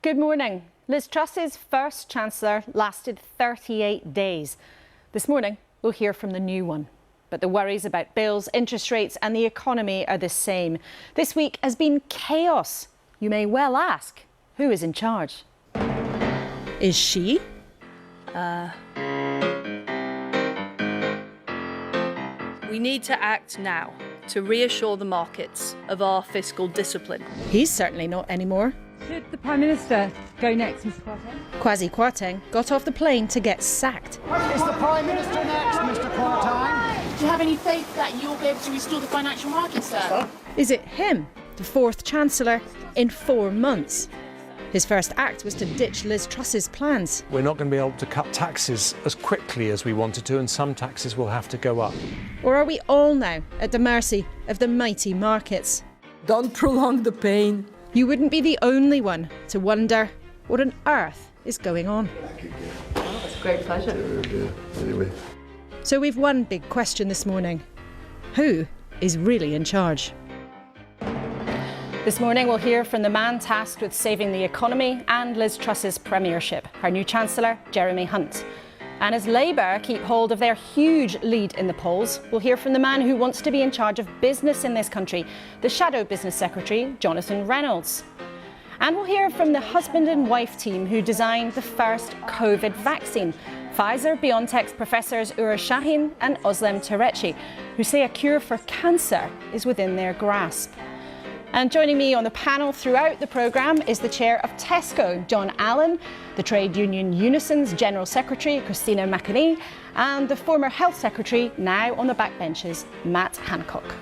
Good morning. Liz Truss's first Chancellor lasted 38 days. This morning, we'll hear from the new one. But the worries about bills, interest rates and the economy are the same. This week has been chaos. You may well ask, who is in charge? Is she? We need to act now to reassure the markets of our fiscal discipline. He's certainly not anymore. Should the Prime Minister go next, Mr Kwarteng? Kwasi Kwarteng got off the plane to get sacked. Is the Prime Minister next, Mr Kwarteng? Do you have any faith that you'll be able to restore the financial markets, sir? Is it him, the fourth Chancellor, in 4 months? His first act was to ditch Liz Truss's plans. We're not going to be able to cut taxes as quickly as we wanted to, and some taxes will have to go up. Or are we all now at the mercy of the mighty markets? Don't prolong the pain. You wouldn't be the only one to wonder what on earth is going on. Oh, it's a great pleasure. Anyway. So we've one big question this morning. Who is really in charge? This morning we'll hear from the man tasked with saving the economy and Liz Truss's premiership, her new Chancellor, Jeremy Hunt. And as Labour keep hold of their huge lead in the polls, we'll hear from the man who wants to be in charge of business in this country, the Shadow Business Secretary, Jonathan Reynolds. And we'll hear from the husband and wife team who designed the first COVID vaccine, Pfizer-BioNTech's professors Ura Shaheen and Özlem Türeci, who say a cure for cancer is within their grasp. And joining me on the panel throughout the programme is the chair of Tesco, John Allen, the trade union Unison's General Secretary, Christina McAnee, and the former Health Secretary, now on the backbenches, Matt Hancock.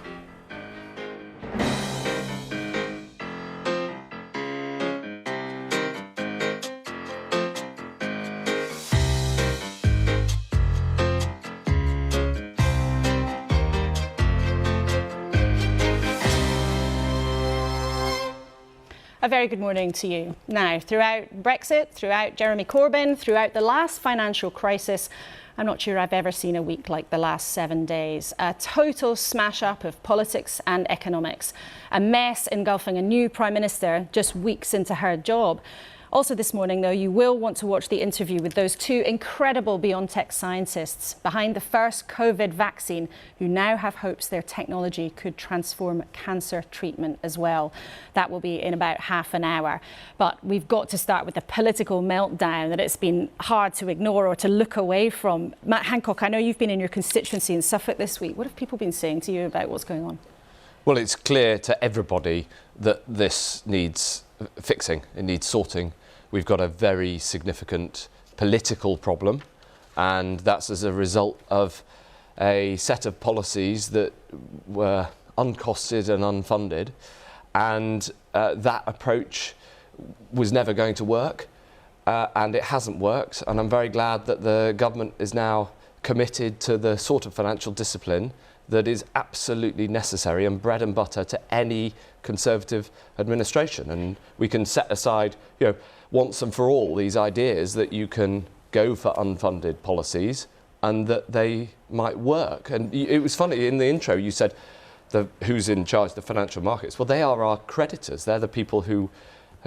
A very good morning to you. Now, throughout Brexit, throughout Jeremy Corbyn, throughout the last financial crisis, I'm not sure I've ever seen a week like the last 7 days. A total smash-up of politics and economics. A mess engulfing a new Prime Minister just weeks into her job. Also this morning, though, you will want to watch the interview with those two incredible BioNTech scientists behind the first COVID vaccine, who now have hopes their technology could transform cancer treatment as well. That will be in about half an hour. But we've got to start with the political meltdown that it's been hard to ignore or to look away from. Matt Hancock, I know you've been in your constituency in Suffolk this week. What have people been saying to you about what's going on? Well, it's clear to everybody that this needs fixing, it needs sorting. We've got a very significant political problem, and that's as a result of a set of policies that were uncosted and unfunded, and that approach was never going to work, and it hasn't worked. And I'm very glad that the government is now committed to the sort of financial discipline that is absolutely necessary and bread and butter to any Conservative administration. And we can set aside, once and for all, these ideas that you can go for unfunded policies and that they might work. And it was funny, in the intro you said who's in charge of the financial markets. Well, they are our creditors. They're the people who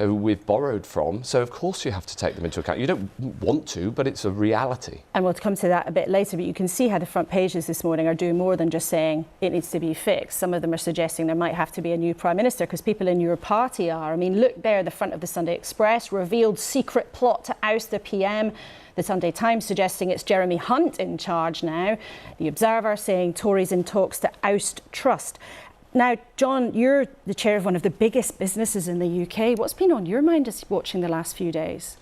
we've borrowed from. So, of course, you have to take them into account. You don't want to, but it's a reality. And we'll come to that a bit later, but you can see how the front pages this morning are doing more than just saying it needs to be fixed. Some of them are suggesting there might have to be a new Prime Minister, because people in your party are. I mean, look there, the front of the Sunday Express, revealed secret plot to oust the PM. The Sunday Times suggesting it's Jeremy Hunt in charge now. The Observer saying Tories in talks to oust Trust. Now, John, you're the chair of one of the biggest businesses in the UK. What's been on your mind as watching the last few days?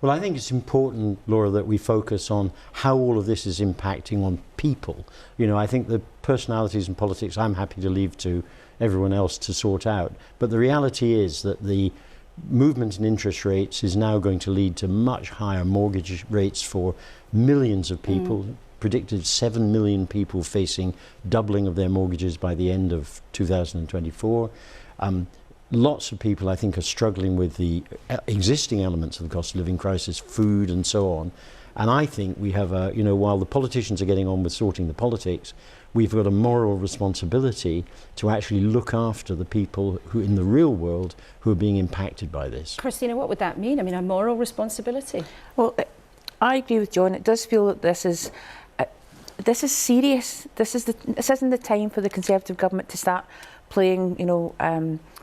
Well, I think it's important, Laura, that we focus on how all of this is impacting on people. I think the personalities and politics I'm happy to leave to everyone else to sort out. But the reality is that the movement in interest rates is now going to lead to much higher mortgage rates for millions of people. Predicted 7 million people facing doubling of their mortgages by the end of 2024. Lots of people, I think, are struggling with the existing elements of the cost of living crisis, food and so on. And I think we have while the politicians are getting on with sorting the politics, we've got a moral responsibility to actually look after the people who, in the real world, who are being impacted by this. Christina, what would that mean? I mean, a moral responsibility? Well, I agree with John. It does feel that this is serious. This isn't the time for the Conservative government to start playing,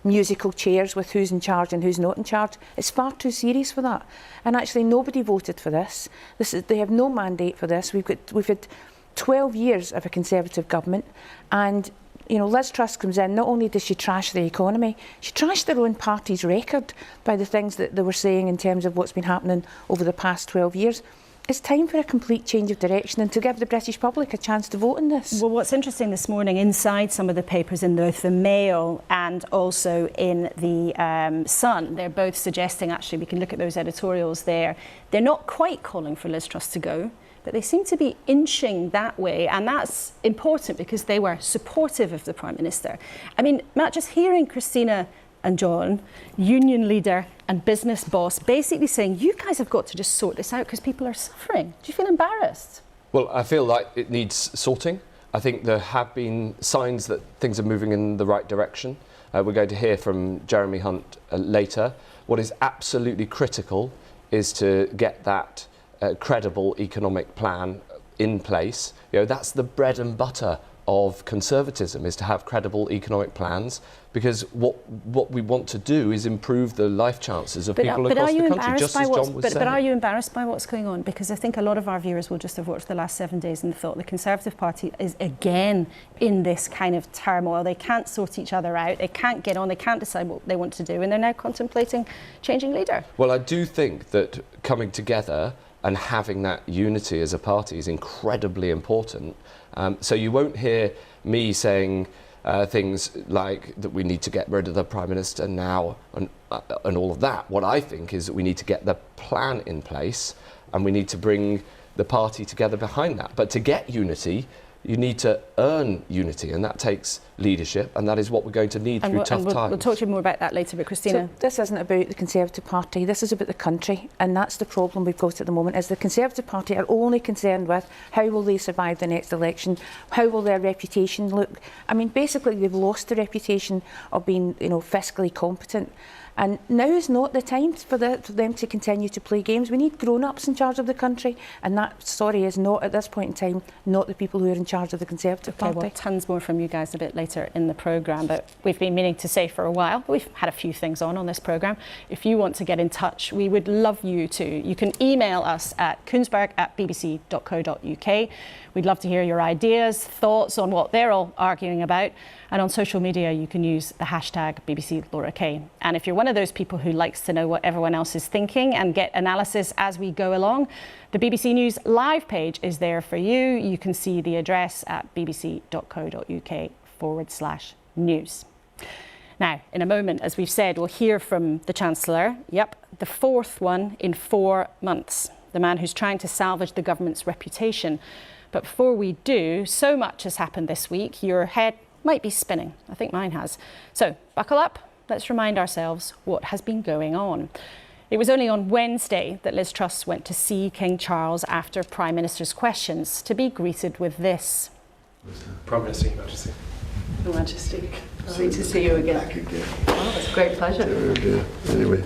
musical chairs with who's in charge and who's not in charge. It's far too serious for that. And actually, nobody voted for this. They have no mandate for this. We've had 12 years of a Conservative government, and Liz Truss comes in. Not only does she trash the economy, she trashed their own party's record by the things that they were saying in terms of what's been happening over the past 12 years. It's time for a complete change of direction and to give the British public a chance to vote on this. Well, what's interesting this morning, inside some of the papers in both the Mail and also in the Sun, they're both suggesting, actually, we can look at those editorials there, they're not quite calling for Liz Truss to go, but they seem to be inching that way, and that's important because they were supportive of the Prime Minister. I mean, Matt, just hearing Christina and John, union leader and business boss, basically saying, you guys have got to just sort this out because people are suffering. Do you feel embarrassed? Well, I feel like it needs sorting. I think there have been signs that things are moving in the right direction. We're going to hear from Jeremy Hunt later. What is absolutely critical is to get that credible economic plan in place. That's the bread and butter of Conservatism, is to have credible economic plans, because what we want to do is improve the life chances of people across the country, just as John was saying. But are you embarrassed by what's going on? Because I think a lot of our viewers will just have watched the last 7 days and thought the Conservative Party is again in this kind of turmoil. They can't sort each other out, they can't get on, they can't decide what they want to do, and they're now contemplating changing leader. Well, I do think that coming together and having that unity as a party is incredibly important. So you won't hear me saying things like that we need to get rid of the Prime Minister now and all of that. What I think is that we need to get the plan in place and we need to bring the party together behind that. But to get unity, you need to earn unity, and that takes leadership, and that is what we're going to need through tough times. We'll talk to you more about that later, but Christina. So this isn't about the Conservative Party, this is about the country, and that's the problem we've got at the moment, is the Conservative Party are only concerned with how will they survive the next election, how will their reputation look. I mean, basically they've lost the reputation of being, fiscally competent. And now is not the time for them to continue to play games. We need grown-ups in charge of the country, and that, is not, at this point in time, not the people who are in charge of the Conservative Party. Well, tons more from you guys a bit later in the programme, but we've been meaning to say for a while, we've had a few things on this programme. If you want to get in touch, we would love you to. You can email us at kuenssberg@bbc.co.uk. We'd love to hear your ideas, thoughts on what they're all arguing about. And on social media, you can use the hashtag BBC Laura K. And if you're one of those people who likes to know what everyone else is thinking and get analysis as we go along, the BBC News live page is there for you. You can see the address at bbc.co.uk/news. Now, in a moment, as we've said, we'll hear from the Chancellor. Yep, the fourth one in 4 months. The man who's trying to salvage the government's reputation. But before we do, so much has happened this week. Your head might be spinning. I think mine has. So buckle up. Let's remind ourselves what has been going on. It was only on Wednesday that Liz Truss went to see King Charles after Prime Minister's questions to be greeted with this. Prime Minister, Your Majesty. Your Majesty, lovely to see you again. Oh, it's a great pleasure. Anyway.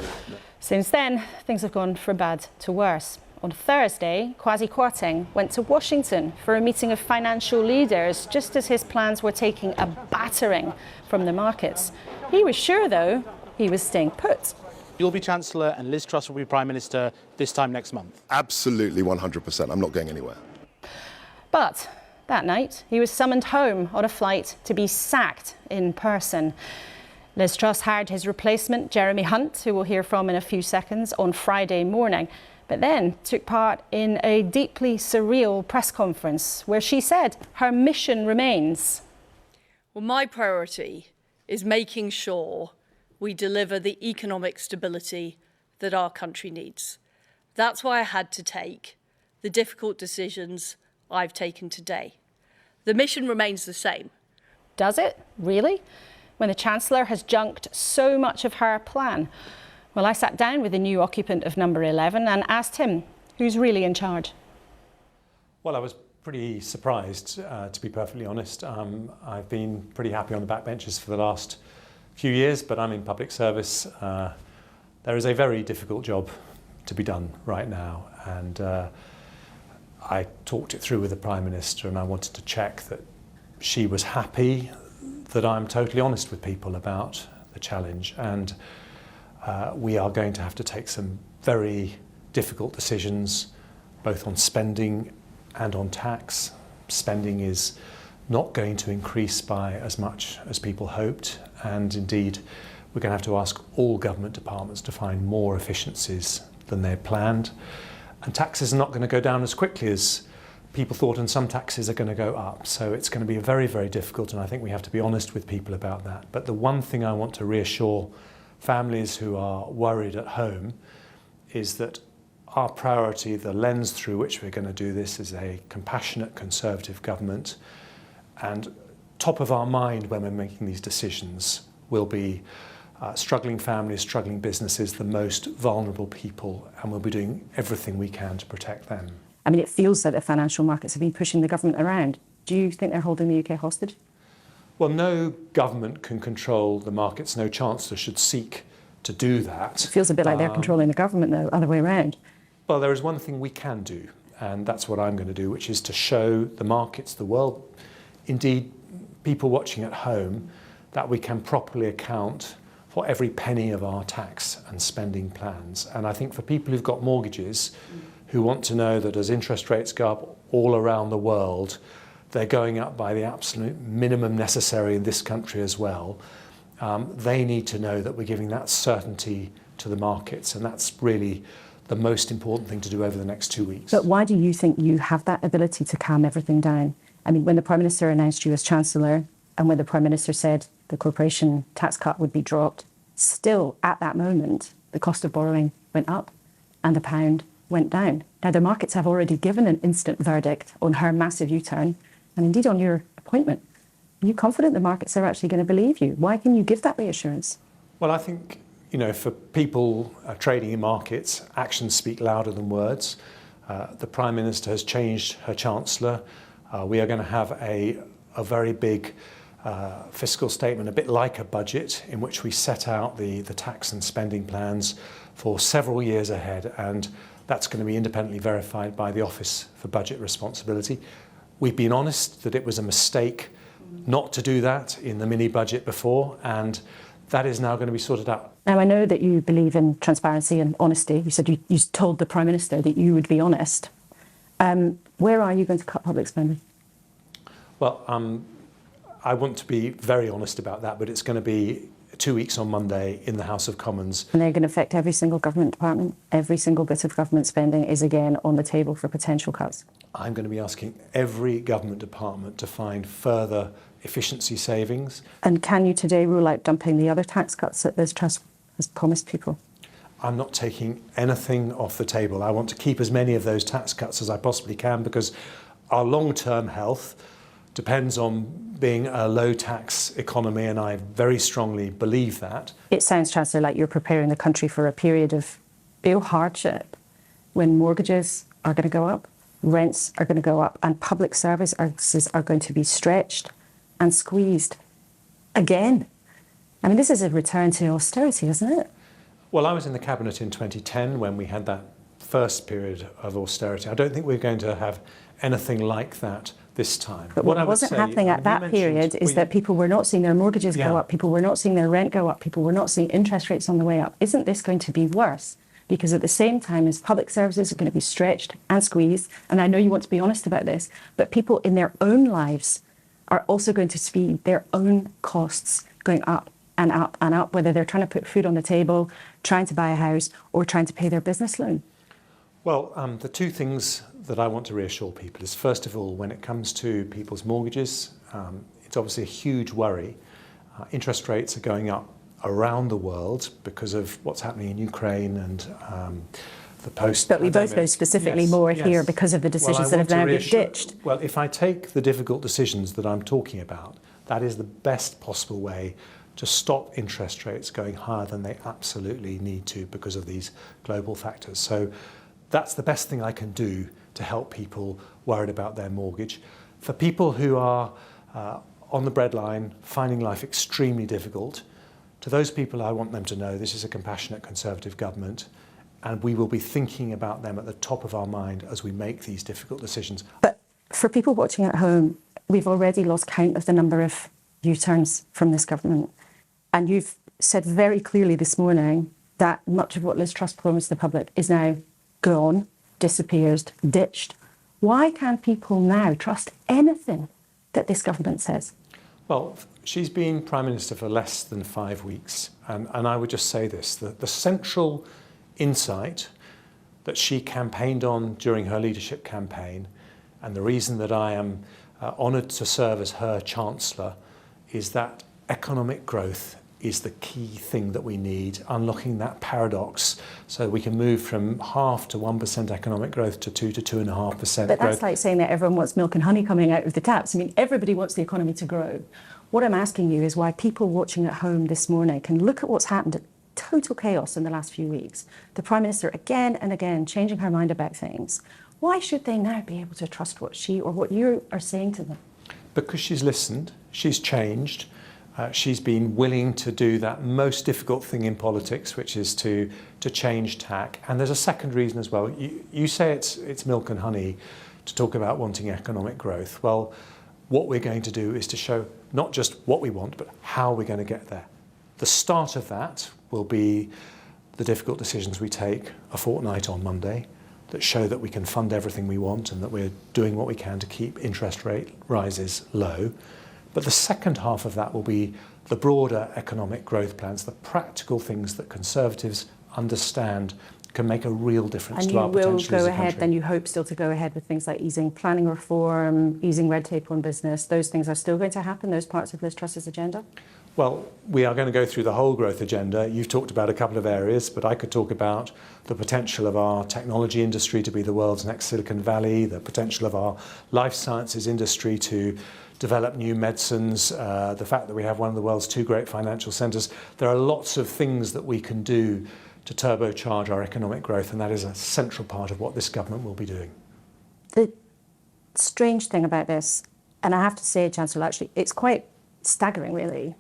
Since then, things have gone from bad to worse. On Thursday, Kwasi Kwarteng went to Washington for a meeting of financial leaders just as his plans were taking a battering from the markets. He was sure, though, he was staying put. You'll be Chancellor and Liz Truss will be Prime Minister this time next month. Absolutely 100%. I'm not going anywhere. But that night, he was summoned home on a flight to be sacked in person. Liz Truss hired his replacement, Jeremy Hunt, who we'll hear from in a few seconds, on Friday morning, but then took part in a deeply surreal press conference where she said her mission remains. Well, my priority is making sure we deliver the economic stability that our country needs. That's why I had to take the difficult decisions I've taken today. The mission remains the same. Does it? Really? When the Chancellor has junked so much of her plan? Well, I sat down with the new occupant of number 11 and asked him who's really in charge. Well, I was pretty surprised, to be perfectly honest. I've been pretty happy on the backbenches for the last few years, but I'm in public service. There is a very difficult job to be done right now, and I talked it through with the Prime Minister, and I wanted to check that she was happy that I'm totally honest with people about the challenge, and we are going to have to take some very difficult decisions, both on spending and on tax. Spending is not going to increase by as much as people hoped, and indeed we're going to have to ask all government departments to find more efficiencies than they planned. And taxes are not going to go down as quickly as people thought, and some taxes are going to go up. So it's going to be very, very difficult, and I think we have to be honest with people about that. But the one thing I want to reassure families who are worried at home is that our priority, the lens through which we're going to do this, is a compassionate Conservative government, and top of our mind when we're making these decisions will be struggling families, struggling businesses, the most vulnerable people, and we'll be doing everything we can to protect them. I mean, it feels that the financial markets have been pushing the government around. Do you think they're holding the UK hostage? Well, no government can control the markets. No Chancellor should seek to do that. It feels a bit like they're controlling the government, though, other way around. Well, there is one thing we can do, and that's what I'm going to do, which is to show the markets, the world, indeed people watching at home, that we can properly account for every penny of our tax and spending plans. And I think for people who've got mortgages, who want to know that as interest rates go up all around the world, they're going up by the absolute minimum necessary in this country as well. They need to know that we're giving that certainty to the markets, and that's really the most important thing to do over the next 2 weeks. But why do you think you have that ability to calm everything down? I mean, when the Prime Minister announced you as Chancellor, and when the Prime Minister said the corporation tax cut would be dropped, still at that moment, the cost of borrowing went up and the pound went down. Now, the markets have already given an instant verdict on her massive U-turn, and indeed on your appointment. Are you confident the markets are actually going to believe you? Why can you give that reassurance? Well, I think, for people trading in markets, actions speak louder than words. The Prime Minister has changed her Chancellor. We are going to have a very big fiscal statement, a bit like a budget, in which we set out the tax and spending plans for several years ahead, and that's going to be independently verified by the Office for Budget Responsibility. We've been honest that it was a mistake not to do that in the mini-budget before, and that is now going to be sorted out. Now, I know that you believe in transparency and honesty. You said you told the Prime Minister that you would be honest. Where are you going to cut public spending? Well, I want to be very honest about that, but it's going to be 2 weeks on Monday in the House of Commons. And they're going to affect every single government department. Every single bit of government spending is again on the table for potential cuts. I'm going to be asking every government department to find further efficiency savings. And can you today rule out dumping the other tax cuts that Liz Truss has promised people? I'm not taking anything off the table. I want to keep as many of those tax cuts as I possibly can, because our long-term health depends on being a low-tax economy, and I very strongly believe that. It sounds, Chancellor, like you're preparing the country for a period of real hardship when mortgages are going to go up, rents are going to go up, and public services are going to be stretched and squeezed again. I mean, this is a return to austerity, isn't it? Well, I was in the Cabinet in 2010 when we had that first period of austerity. I don't think we're going to have anything like that this time. But what wasn't happening at that period is that people were not seeing their mortgages go up, people were not seeing their rent go up, people were not seeing interest rates on the way up. Isn't this going to be worse? Because at the same time as public services are going to be stretched and squeezed, and I know you want to be honest about this, but people in their own lives are also going to see their own costs going up and up and up, whether they're trying to put food on the table, trying to buy a house, or trying to pay their business loan. Well, the two things that I want to reassure people is, first of all, when it comes to people's mortgages, it's obviously a huge worry. Interest rates are going up around the world because of what's happening in Ukraine and the post. But we both know specifically more here because of the decisions that have now been ditched. Well, if I take the difficult decisions that I'm talking about, that is the best possible way to stop interest rates going higher than they absolutely need to because of these global factors. So that's the best thing I can do to help people worried about their mortgage. For people who are on the breadline, finding life extremely difficult, to those people I want them to know this is a compassionate Conservative government, and we will be thinking about them at the top of our mind as we make these difficult decisions. But for people watching at home, we've already lost count of the number of U-turns from this government. And you've said very clearly this morning that much of what Liz Truss promised the public is now gone, disappears, ditched. Why can't people now trust anything that this government says? Well, she's been Prime Minister for less than 5 weeks. And I would just say this, that the central insight that she campaigned on during her leadership campaign, and the reason that I am honoured to serve as her Chancellor, is that economic growth is the key thing that we need, unlocking that paradox so we can move from 0.5% to 1% economic growth to 2% to 2.5% growth. But that's like saying that everyone wants milk and honey coming out of the taps. I mean, everybody wants the economy to grow. What I'm asking you is why people watching at home this morning can look at what's happened, total chaos in the last few weeks. The Prime Minister again and again changing her mind about things. Why should they now be able to trust what she or what you are saying to them? Because she's listened, she's changed. She's been willing to do that most difficult thing in politics, which is to change tack. And there's a second reason as well. You say it's milk and honey to talk about wanting economic growth. Well, what we're going to do is to show not just what we want, but how we're going to get there. The start of that will be the difficult decisions we take a fortnight on Monday that show that we can fund everything we want and that we're doing what we can to keep interest rate rises low. But the second half of that will be the broader economic growth plans, the practical things that Conservatives understand can make a real difference to our potential as a country. And you will go ahead, then you hope still to go ahead with things like easing planning reform, easing red tape on business. Those things are still going to happen, those parts of Liz Truss's agenda? Well, we are going to go through the whole growth agenda. You've talked about a couple of areas, but I could talk about the potential of our technology industry to be the world's next Silicon Valley, the potential of our life sciences industry to develop new medicines, the fact that we have one of the world's 2 great financial centres. There are lots of things that we can do to turbocharge our economic growth, and that is a central part of what this government will be doing. The strange thing about this, and I have to say, Chancellor, actually, it's quite staggering, really,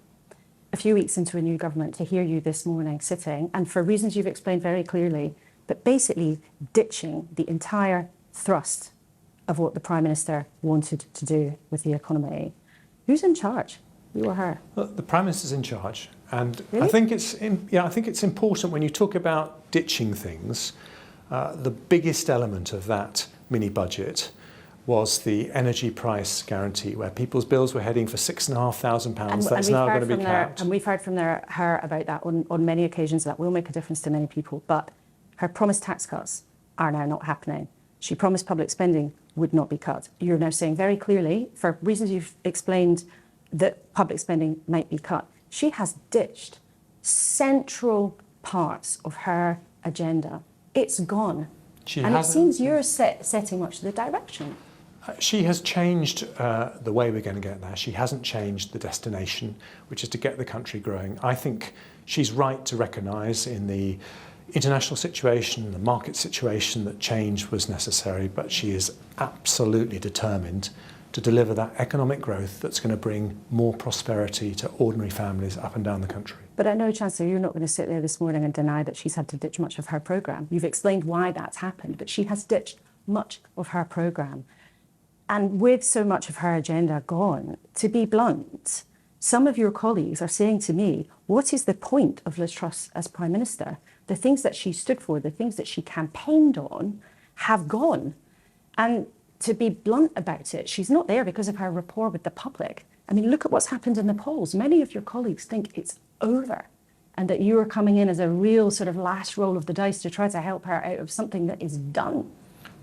a few weeks into a new government to hear you this morning sitting, and for reasons you've explained very clearly, but basically ditching the entire thrust of what the Prime Minister wanted to do with the economy. Who's in charge? You or her? Well, the Prime Minister's in charge. And really? I think it's important when you talk about ditching things, the biggest element of that mini budget was the energy price guarantee, where people's bills were heading for £6,500. That's now going to be capped. And we've heard from her about that on many occasions. That will make a difference to many people. But her promised tax cuts are now not happening. She promised public spending would not be cut. You're now saying very clearly, for reasons you've explained, that public spending might be cut. She has ditched central parts of her agenda. It's gone. And it seems you're setting much of the direction. She has changed the way we're going to get there. She hasn't changed the destination, which is to get the country growing. I think she's right to recognise in the international situation, the market situation, that change was necessary, but she is absolutely determined to deliver that economic growth that's going to bring more prosperity to ordinary families up and down the country. But I know, Chancellor, you're not going to sit there this morning and deny that she's had to ditch much of her programme. You've explained why that's happened, but she has ditched much of her programme. And with so much of her agenda gone, to be blunt, some of your colleagues are saying to me, what is the point of Liz Truss as Prime Minister? The things that she stood for, the things that she campaigned on have gone. And to be blunt about it, she's not there because of her rapport with the public. I mean, look at what's happened in the polls. Many of your colleagues think it's over and that you are coming in as a real sort of last roll of the dice to try to help her out of something that is done.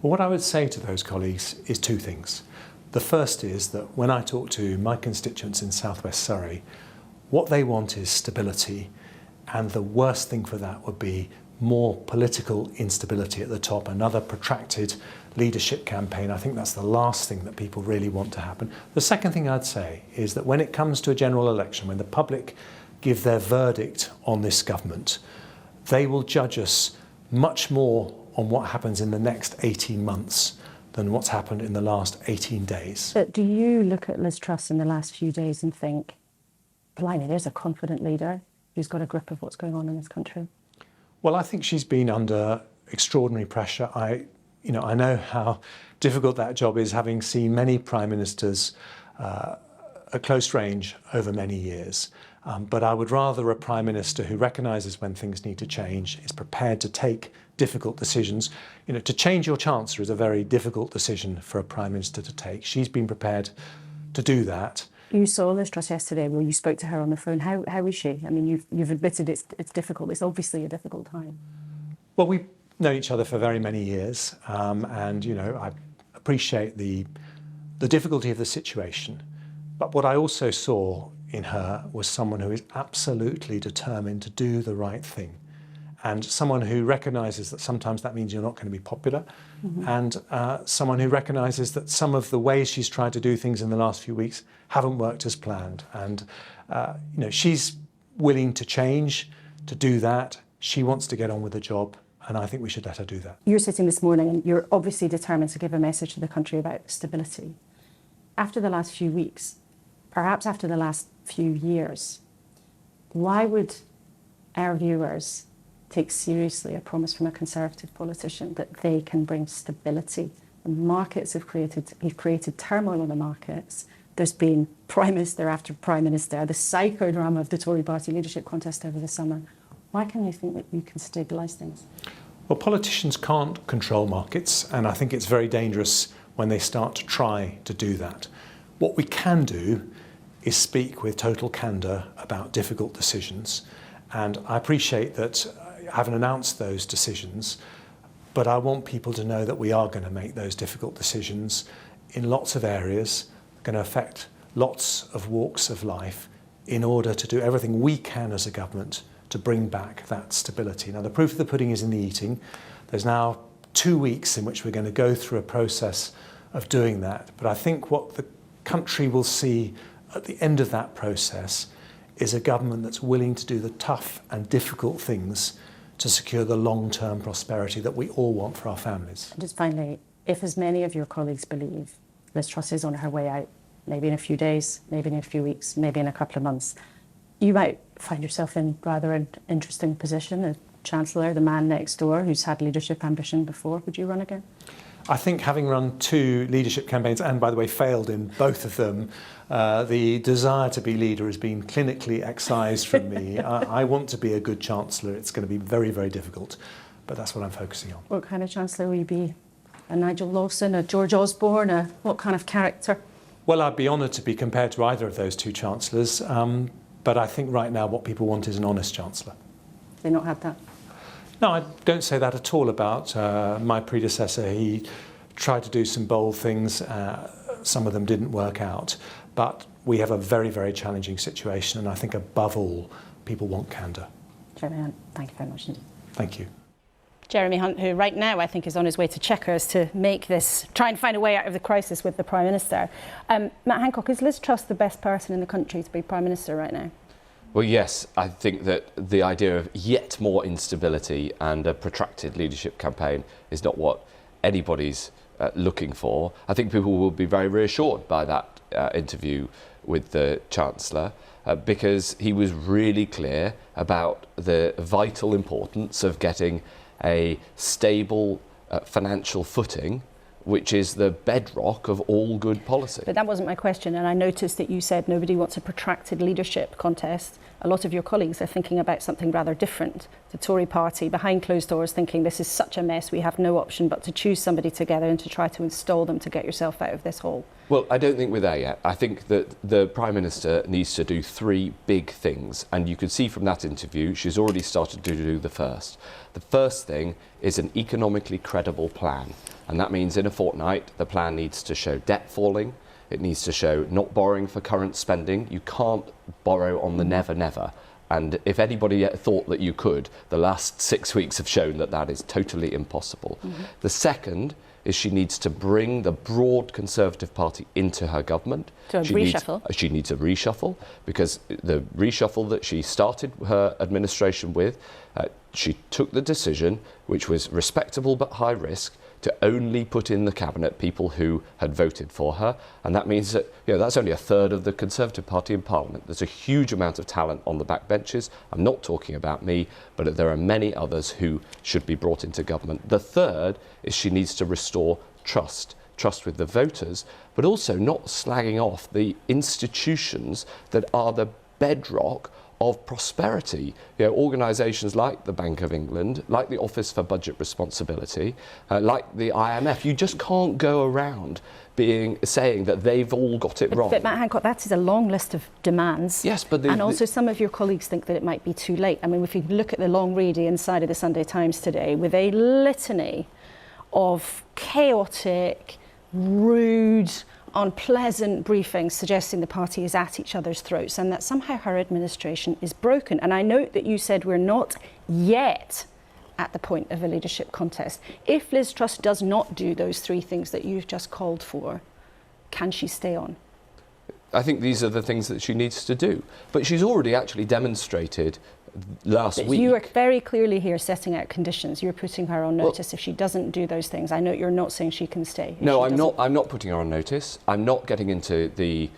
Well, what I would say to those colleagues is 2 things. The first is that when I talk to my constituents in South West Surrey, what they want is stability, and the worst thing for that would be more political instability at the top, another protracted leadership campaign. I think that's the last thing that people really want to happen. The second thing I'd say is that when it comes to a general election, when the public give their verdict on this government, they will judge us much more on what happens in the next 18 months than what's happened in the last 18 days. But do you look at Liz Truss in the last few days and think, blimey, there's a confident leader who's got a grip of what's going on in this country? Well, I think she's been under extraordinary pressure. I know how difficult that job is, having seen many prime ministers at close range over many years. But I would rather a prime minister who recognises when things need to change, is prepared to take difficult decisions. To change your Chancellor is a very difficult decision for a prime minister to take. She's been prepared to do that. You saw Liz Truss yesterday, where you spoke to her on the phone. How is she? I mean, you've admitted it's difficult. It's obviously a difficult time. Well, we've known each other for very many years, and I appreciate the difficulty of the situation. But what I also saw in her was someone who is absolutely determined to do the right thing, and someone who recognises that sometimes that means you're not going to be popular, and someone who recognises that some of the ways she's tried to do things in the last few weeks haven't worked as planned. And she's willing to change, to do that. She wants to get on with the job, and I think we should let her do that. You're sitting this morning and you're obviously determined to give a message to the country about stability. After the last few weeks, perhaps after the last few years, why would our viewers take seriously a promise from a Conservative politician that they can bring stability? The markets have created turmoil in the markets. There's been Prime Minister after Prime Minister, the psychodrama of the Tory party leadership contest over the summer. Why can you think that you can stabilise things? Well, politicians can't control markets, and I think it's very dangerous when they start to try to do that. What we can do is speak with total candour about difficult decisions, and I appreciate that I haven't announced those decisions, but I want people to know that we are going to make those difficult decisions in lots of areas, going to affect lots of walks of life, in order to do everything we can as a government to bring back that stability. Now, the proof of the pudding is in the eating. There's now 2 weeks in which we're going to go through a process of doing that. But I think what the country will see at the end of that process is a government that's willing to do the tough and difficult things to secure the long-term prosperity that we all want for our families. Just finally, if as many of your colleagues believe Liz Truss is on her way out, maybe in a few days, maybe in a few weeks, maybe in a couple of months, you might find yourself in rather an interesting position, a Chancellor, the man next door who's had leadership ambition before. Would you run again? I think, having run 2 leadership campaigns, and by the way failed in both of them, the desire to be leader has been clinically excised from me. I want to be a good Chancellor. It's going to be very, very difficult, but that's what I'm focusing on. What kind of Chancellor will you be? A Nigel Lawson, a George Osborne, what kind of character? Well, I'd be honoured to be compared to either of those 2 Chancellors, but I think right now what people want is an honest Chancellor. Have they not had that? No, I don't say that at all about my predecessor. He tried to do some bold things. Some of them didn't work out. But we have a very, very challenging situation, and I think above all, people want candour. Jeremy Hunt, thank you very much indeed. Thank you. Jeremy Hunt, who right now I think is on his way to Chequers to try and find a way out of the crisis with the Prime Minister. Matt Hancock, is Liz Truss the best person in the country to be Prime Minister right now? Well, yes, I think that the idea of yet more instability and a protracted leadership campaign is not what anybody's looking for. I think people will be very reassured by that interview with the Chancellor because he was really clear about the vital importance of getting a stable financial footing, which is the bedrock of all good policy. But that wasn't my question, and I noticed that you said nobody wants a protracted leadership contest. A lot of your colleagues are thinking about something rather different. The Tory party, behind closed doors, thinking this is such a mess, we have no option but to choose somebody together and to try to install them to get yourself out of this hole. Well, I don't think we're there yet. I think that the Prime Minister needs to do 3 big things, and you could see from that interview she's already started to do the first. The first thing is an economically credible plan, and that means in a fortnight the plan needs to show debt falling, it needs to show not borrowing for current spending. You can't borrow on the never never, and if anybody thought that you could, the last 6 weeks have shown that that is totally impossible. The second is she needs to bring the broad Conservative Party into her government. So a reshuffle? She needs a reshuffle, because the reshuffle that she started her administration with, she took the decision, which was respectable but high risk, to only put in the cabinet people who had voted for her, and that means that that's only a third of the Conservative Party in Parliament. There's a huge amount of talent on the backbenches. I'm not talking about me, but there are many others who should be brought into government. The third is she needs to restore trust with the voters, but also not slagging off the institutions that are the bedrock of prosperity. Organisations like the Bank of England, like the Office for Budget Responsibility, like the IMF, you just can't go around saying that they've all got it wrong. But Matt Hancock, that is a long list of demands. Yes, but and also some of your colleagues think that it might be too late. I mean, if you look at the long read inside of the Sunday Times today, with a litany of chaotic, rude, unpleasant briefings suggesting the party is at each other's throats and that somehow her administration is broken. And I note that you said we're not yet at the point of a leadership contest. If Liz Truss does not do those three things that you've just called for, can she stay on? I think these are the things that she needs to do. But she's already actually demonstrated last week. You are very clearly here setting out conditions. You're putting her on notice if she doesn't do those things. I know you're not saying she can stay. No, I'm not. I'm not putting her on notice. I'm not getting into the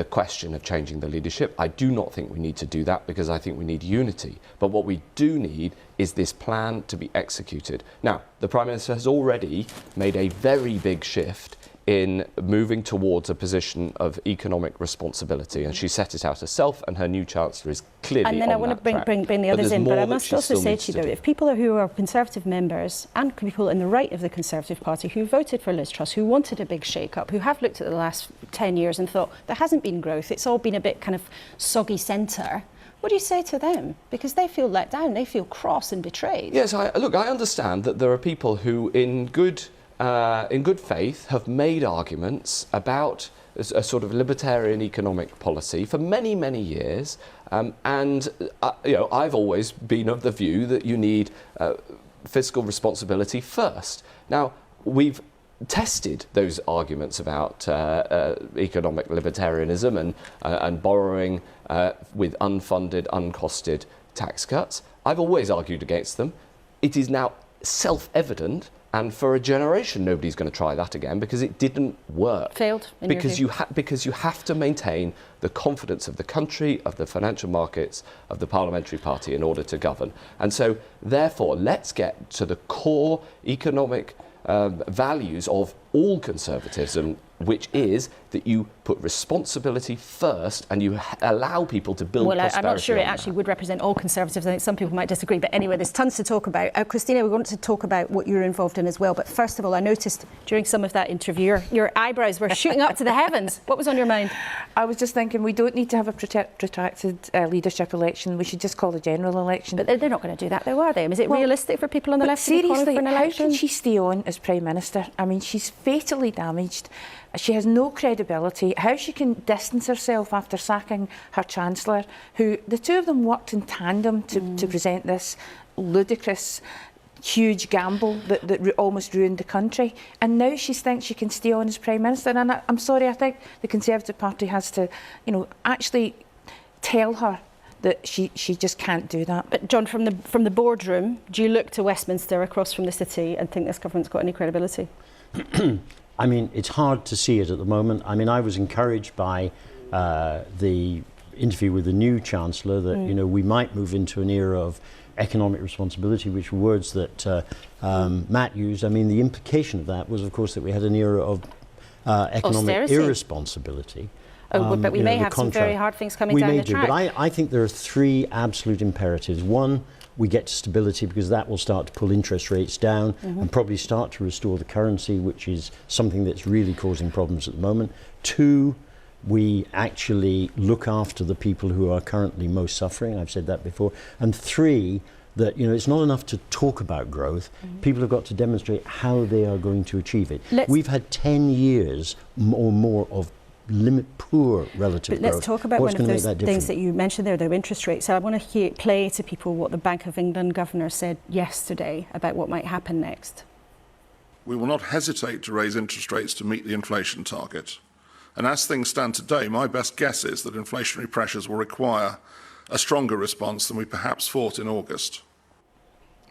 question of changing the leadership. I do not think we need to do that because I think we need unity. But what we do need is this plan to be executed. Now, the Prime Minister has already made a very big shift in moving towards a position of economic responsibility, and she set it out herself, and her new Chancellor is clearly on that track. And then I want to bring the others in, but I must also say to you, though, if people who are Conservative members and people in the right of the Conservative Party who voted for Liz Truss, who wanted a big shake-up, who have looked at the last 10 years and thought there hasn't been growth, it's all been a bit kind of soggy centre, what do you say to them? Because they feel let down, they feel cross and betrayed. Yes, I understand that there are people who, in good faith, have made arguments about a sort of libertarian economic policy for many, many years. I've always been of the view that you need fiscal responsibility first. Now, we've tested those arguments about economic libertarianism and borrowing with unfunded, uncosted tax cuts. I've always argued against them. It is now self-evident, and for a generation nobody's going to try that again because it didn't work. Failed, because you have to maintain the confidence of the country, of the financial markets, of the parliamentary party in order to govern. And so therefore let's get to the core economic values of all conservatism, which is that you put responsibility first and you allow people to build prosperity. I'm not sure it actually would represent all Conservatives. I think some people might disagree. But anyway, there's tons to talk about. Christina, we want to talk about what you're involved in as well. But first of all, I noticed during some of that interview, your eyebrows were shooting up to the heavens. What was on your mind? I was just thinking we don't need to have a protracted leadership election. We should just call a general election. But they're not going to do that, though, are they? Is it realistic for people on the left to be calling for an election? How can she stay on as Prime Minister? I mean, she's fatally damaged. She has no credibility. How she can distance herself after sacking her Chancellor, who the two of them worked in tandem to present this ludicrous, huge gamble that almost ruined the country. And now she thinks she can stay on as Prime Minister. And I'm sorry, I think the Conservative Party has to, actually tell her that she just can't do that. But John, from the boardroom, do you look to Westminster across from the city and think this government's got any credibility? I mean, it's hard to see it at the moment. I mean, I was encouraged by the interview with the new Chancellor that, we might move into an era of economic responsibility, which were words that Matt used. I mean, the implication of that was, of course, that we had an era of economic austerity. Irresponsibility. But we may have some very hard things coming down the track. But I think there are three absolute imperatives. One, we get to stability because that will start to pull interest rates down and probably start to restore the currency, which is something that's really causing problems at the moment. Two, we actually look after the people who are currently most suffering. I've said that before. And three, that it's not enough to talk about growth. People have got to demonstrate how they are going to achieve it. We've had 10 years or more of poor relative growth. Let's talk about one of those things that you mentioned there, the interest rates. So I want to play to people what the Bank of England governor said yesterday about what might happen next. We will not hesitate to raise interest rates to meet the inflation target. And as things stand today, my best guess is that inflationary pressures will require a stronger response than we perhaps thought in August.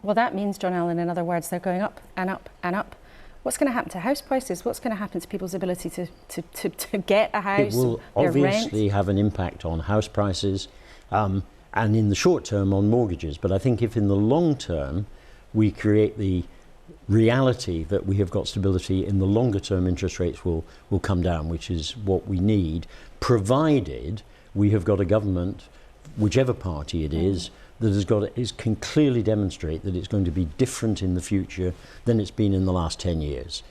Well, that means, John Allen, in other words, they're going up and up and up. What's going to happen to house prices? What's going to happen to people's ability to get a house? It will obviously have an impact on house prices and in the short term on mortgages. But I think if in the long term we create the reality that we have got stability, in the longer term interest rates will come down, which is what we need, provided we have got a government, whichever party it is, that can clearly demonstrate that it's going to be different in the future than it's been in the last 10 years.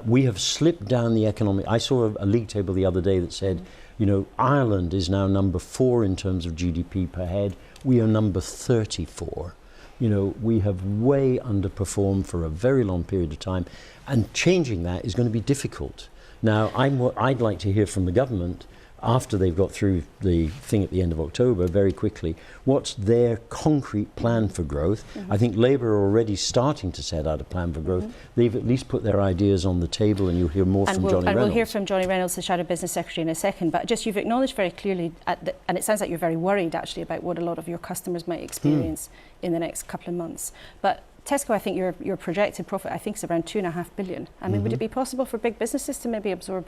We have slipped down the economic. I saw a league table the other day that said, you know, Ireland is now number 4 in terms of GDP per head. We are number 34. You know, we have way underperformed for a very long period of time, and changing that is going to be difficult. Now, I'd like to hear from the government after they've got through the thing at the end of October, very quickly, what's their concrete plan for growth? I think Labour are already starting to set out a plan for growth. They've at least put their ideas on the table, and you'll hear more from Johnny Reynolds. And we'll hear from Johnny Reynolds, the Shadow Business Secretary, in a second. But just, you've acknowledged very clearly, and it sounds like you're very worried, actually, about what a lot of your customers might experience in the next couple of months. But Tesco, I think your projected profit, I think, is around £2.5 billion. I mean, would it be possible for big businesses to maybe absorb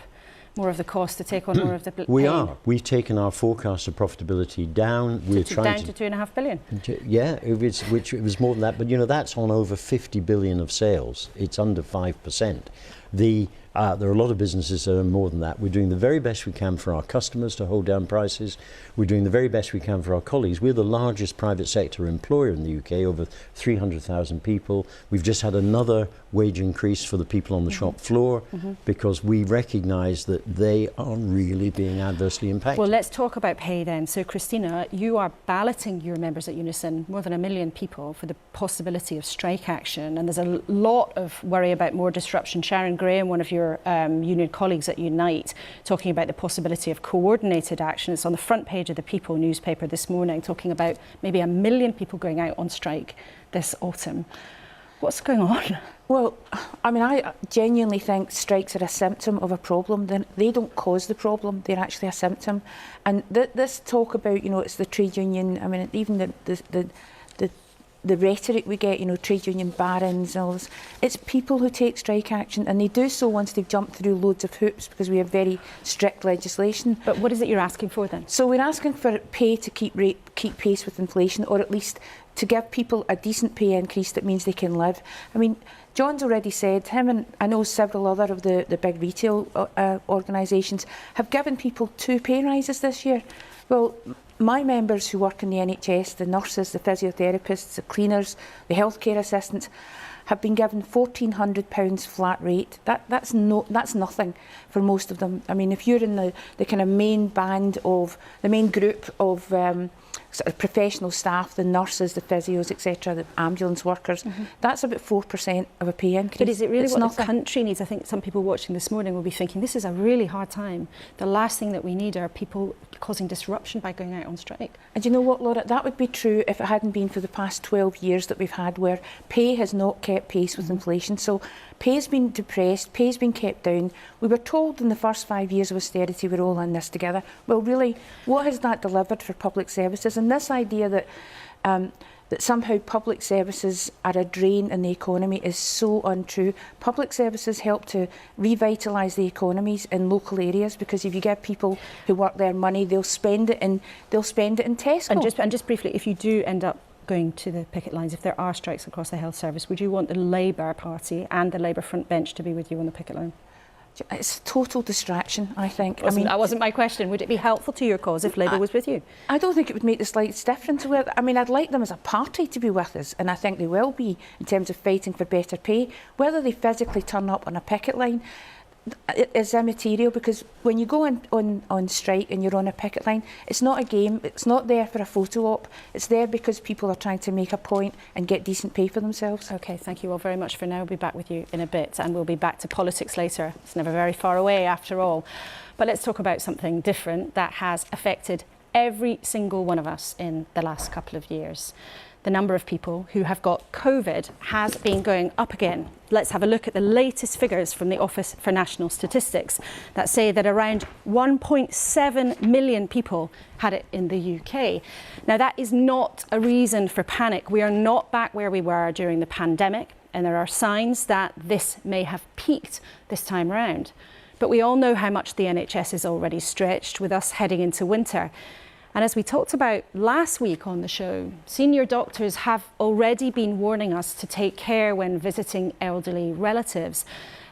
more of the cost, to take on more of the pain? We are. We've taken our forecast of profitability down. We're trying down to £2.5 billion. Yeah, it was more than that. But you know, that's on over 50 billion of sales. It's under 5%. There are a lot of businesses that are more than that. We're doing the very best we can for our customers to hold down prices. We're doing the very best we can for our colleagues. We're the largest private sector employer in the UK, over 300,000 people. We've just had another wage increase for the people on the shop floor because we recognise that they are really being adversely impacted. Well, let's talk about pay then. So, Christina, you are balloting your members at Unison, more than 1 million people, for the possibility of strike action. And there's a lot of worry about more disruption. Sharon Graham, one of your union colleagues at Unite, talking about the possibility of coordinated action. It's on the front page of the People newspaper this morning, talking about maybe 1 million people going out on strike this autumn. What's going on? Well, I mean, I genuinely think strikes are a symptom of a problem. They don't cause the problem, they're actually a symptom. And this talk about, you know, it's the trade union, I mean, even the rhetoric we get, you know, trade union barons and all this, it's people who take strike action, and they do so once they've jumped through loads of hoops because we have very strict legislation. But what is it you're asking for then? So we're asking for pay to keep pace with inflation, or at least to give people a decent pay increase that means they can live. I mean, John's already said, him and I know several other of the big retail organisations have given people 2 pay rises this year. Well, my members who work in the NHS, the nurses, the physiotherapists, the cleaners, the healthcare assistants, have been given £1,400 flat rate. That's nothing for most of them. I mean, if you're in the kind of main band of the main group of sort of professional staff, the nurses, the physios, etc., the ambulance workers, that's about 4% of a pay increase. But is it really what the country needs? I think some people watching this morning will be thinking, this is a really hard time. The last thing that we need are people causing disruption by going out on strike. And you know what, Laura, that would be true if it hadn't been for the past 12 years that we've had where pay has not kept pace with inflation. So pay's been depressed, pay's been kept down. We were told in the first 5 years of austerity we're all in this together. Well, really, what has that delivered for public services? And this idea that that somehow public services are a drain in the economy is so untrue. Public services help to revitalise the economies in local areas, because if you give people who work there money, they'll spend it in Tesco. And just briefly, if you do end up going to the picket lines, if there are strikes across the health service, would you want the Labour Party and the Labour front bench to be with you on the picket line? It's total distraction, I think. That wasn't my question. Would it be helpful to your cause if Labour was with you? I don't think it would make the slightest difference. I mean, I'd like them as a party to be with us, and I think they will be in terms of fighting for better pay. Whether they physically turn up on a picket line is immaterial, because when you go on strike and you're on a picket line, it's not a game, it's not there for a photo op, it's there because people are trying to make a point and get decent pay for themselves. OK, thank you all very much for now. We'll be back with you in a bit, and we'll be back to politics later. It's never very far away after all. But let's talk about something different that has affected every single one of us in the last couple of years. The number of people who have got COVID has been going up again. Let's have a look at the latest figures from the Office for National Statistics that say that around 1.7 million people had it in the UK. Now, that is not a reason for panic. We are not back where we were during the pandemic, and there are signs that this may have peaked this time round. But we all know how much the NHS is already stretched with us heading into winter. And as we talked about last week on the show, senior doctors have already been warning us to take care when visiting elderly relatives.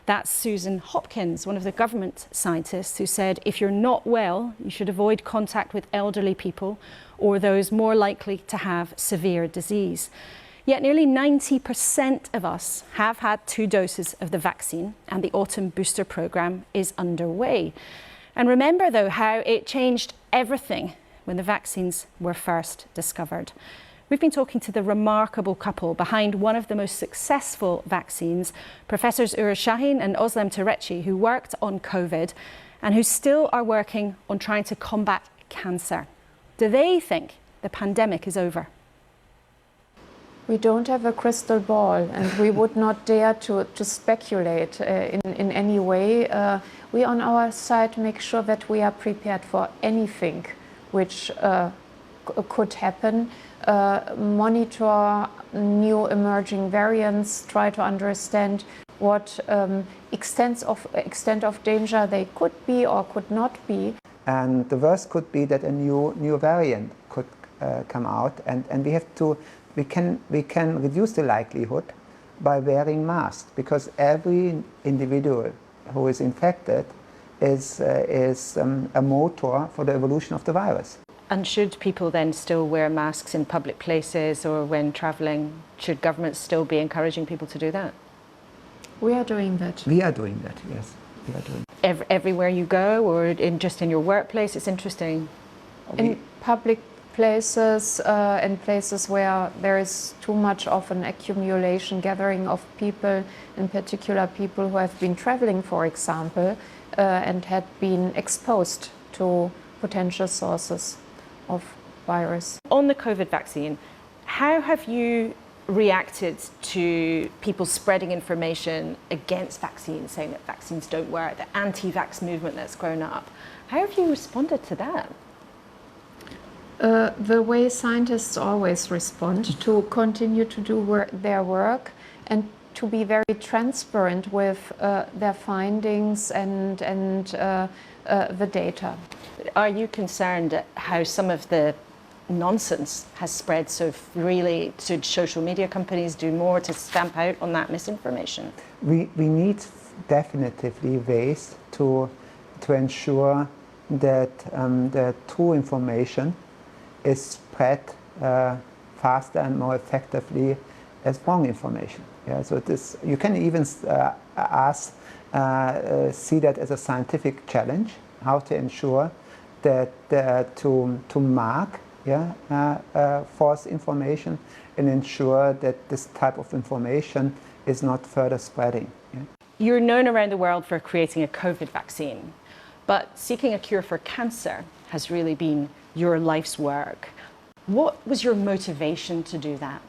That's Susan Hopkins, one of the government scientists, who said if you're not well, you should avoid contact with elderly people or those more likely to have severe disease. Yet nearly 90% of us have had 2 doses of the vaccine, and the autumn booster programme is underway. And remember, though, how it changed everything when the vaccines were first discovered. We've been talking to the remarkable couple behind one of the most successful vaccines, Professors Ura Shaheen and Özlem Türeci, who worked on COVID and who still are working on trying to combat cancer. Do they think the pandemic is over? We don't have a crystal ball, and we would not dare to speculate in any way. We on our side make sure that we are prepared for anything which could happen, monitor new emerging variants, try to understand what extent of danger they could be or could not be. And the worst could be that a new variant could come out, and we can reduce the likelihood by wearing masks, because every individual who is infected is a motor for the evolution of the virus. And should people then still wear masks in public places or when travelling? Should governments still be encouraging people to do that? We are doing that. We are doing that, yes. We are doing that. Everywhere you go, or just in your workplace? It's interesting. In public places and places where there is too much of an accumulation, gathering of people, in particular people who have been travelling, for example, and had been exposed to potential sources of virus. On the COVID vaccine, how have you reacted to people spreading information against vaccines, saying that vaccines don't work, the anti-vax movement that's grown up? How have you responded to that? The way scientists always respond, to continue to do their work and to be very transparent with their findings and the data. Are you concerned at how some of the nonsense has spread so freely? Should social media companies do more to stamp out on that misinformation? We need definitively ways to ensure that the true information is spread faster and more effectively as wrong information. Yeah, so this, you can even see that as a scientific challenge, how to ensure that to mark false information and ensure that this type of information is not further spreading. Yeah. You're known around the world for creating a COVID vaccine, but seeking a cure for cancer has really been your life's work. What was your motivation to do that?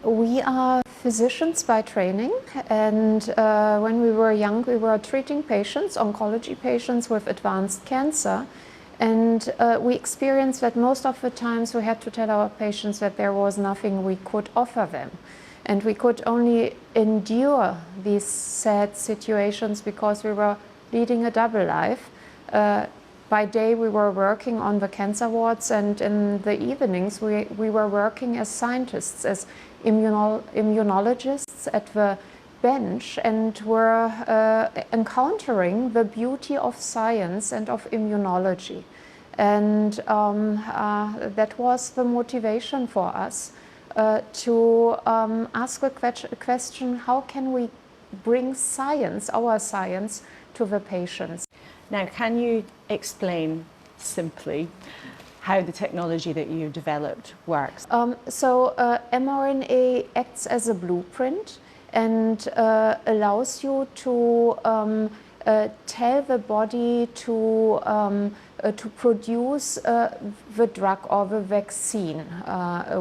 We are physicians by training, and when we were young, we were treating patients, oncology patients with advanced cancer, and we experienced that most of the times we had to tell our patients that there was nothing we could offer them. And we could only endure these sad situations because we were leading a double life. By day we were working on the cancer wards, and in the evenings we were working as scientists, as immunologists at the bench, and were encountering the beauty of science and of immunology. And that was the motivation for us to ask a question, how can we bring science, our science, to the patients? Now, can you explain simply how the technology that you developed works? mRNA acts as a blueprint and allows you to tell the body to to produce the drug or the vaccine,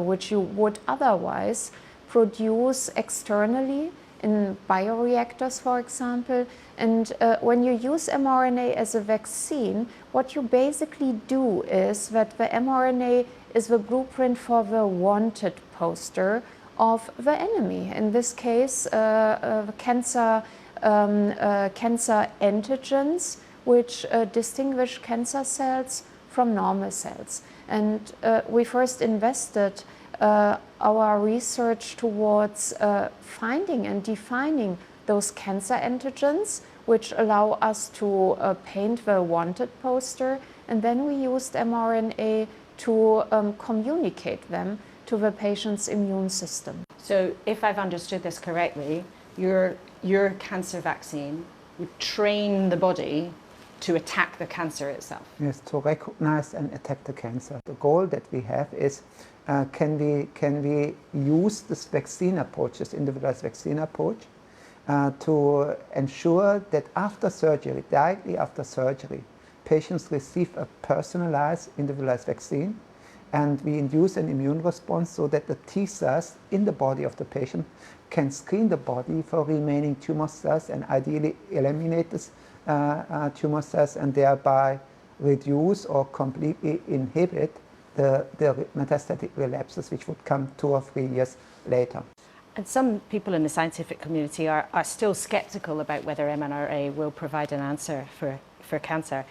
which you would otherwise produce externally in bioreactors, for example. And when you use mRNA as a vaccine, what you basically do is that the mRNA is the blueprint for the wanted poster of the enemy. In this case, cancer antigens, which distinguish cancer cells from normal cells. And we first invested our research towards finding and defining those cancer antigens, which allow us to paint the wanted poster. And then we used mRNA to communicate them to the patient's immune system. So if I've understood this correctly, your cancer vaccine would train the body to attack the cancer itself. Yes, to recognize and attack the cancer. The goal that we have is can we use this vaccine approach, this individualized vaccine approach, to ensure that after surgery, directly after surgery, patients receive a personalized, individualized vaccine, and we induce an immune response so that the T cells in the body of the patient can screen the body for remaining tumor cells and ideally eliminate this tumor cells and thereby reduce or completely inhibit the metastatic relapses, which would come 2 or 3 years later. And some people in the scientific community are still skeptical about whether mRNA will provide an answer for cancer.